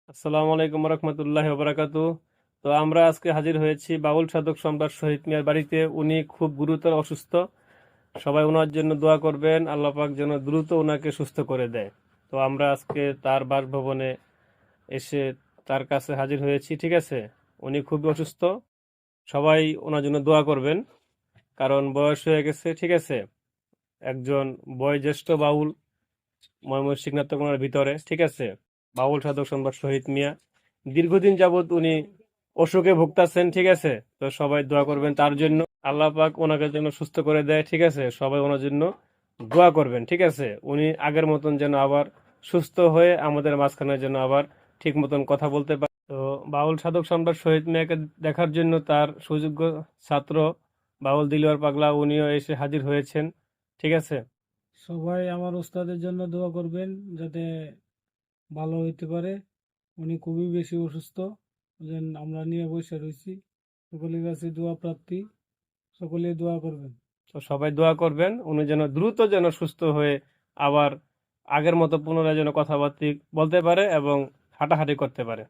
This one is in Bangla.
আসসালামু আলাইকুম রহমতুল্লাহ বারাকাতু। তো আমরা আজকে হাজির হয়েছি বাউল সাধক সম্রাট শহীদ মিয়ার বাড়িতে। উনি খুব গুরুতর অসুস্থ। সবাই ওনার জন্য দোয়া করবেন, আল্লাহ পাক যেন দ্রুত ওনাকে সুস্থ করে দেয়। তো আমরা আজকে তার বাসভবনে এসে তার কাছে হাজির হয়েছি, ঠিক আছে। উনি খুবই অসুস্থ, সবাই ওনার জন্য দোয়া করবেন, কারণ বয়স হয়ে গেছে, ঠিক আছে। একজন বয়োজ্যেষ্ঠ বাউল ময়মনসিংহ নেত্রকোনার ভিতরে, ঠিক আছে। বাউল সাধক সম্রাট শহীদ মিয়া দীর্ঘদিন যাবৎ উনি অসুখে ভুগতাছেন, ঠিক আছে। তো সবাই দোয়া করবেন তার জন্য, আল্লাহ পাক ওনাকে যেন সুস্থ করে দেয়, ঠিক আছে। সবাই ওনার জন্য দোয়া করবেন, ঠিক আছে। উনি আগের মতন যেন আবার সুস্থ হয়ে আমাদের মাঝখানে যেন আবার ঠিক মতন কথা বলতে পারে। তো বাউল সাধক সম্রাট শহীদ মিয়াকে দেখার জন্য তার সুযোগ্য ছাত্র বাউল দিলওয়ার পাগলা উনিও এসে হাজির হয়েছেন, ঠিক আছে। সবাই আমার ওস্তাদের জন্য দোয়া করবেন যাতে ভালো হইতে পারে। উনি খুবই বেশি অসুস্থ, যেন আমরা নিয়ে বসে রয়েছি। সকলের কাছে দোয়া প্রার্থী, সকলে দোয়া করবেন। তো সবাই দোয়া করবেন উনি যেন দ্রুত যেন সুস্থ হয়ে আবার আগের মতো পুনরায় যেন কথাবার্তা বলতে পারে এবং হাঁটাহাঁটি করতে পারে।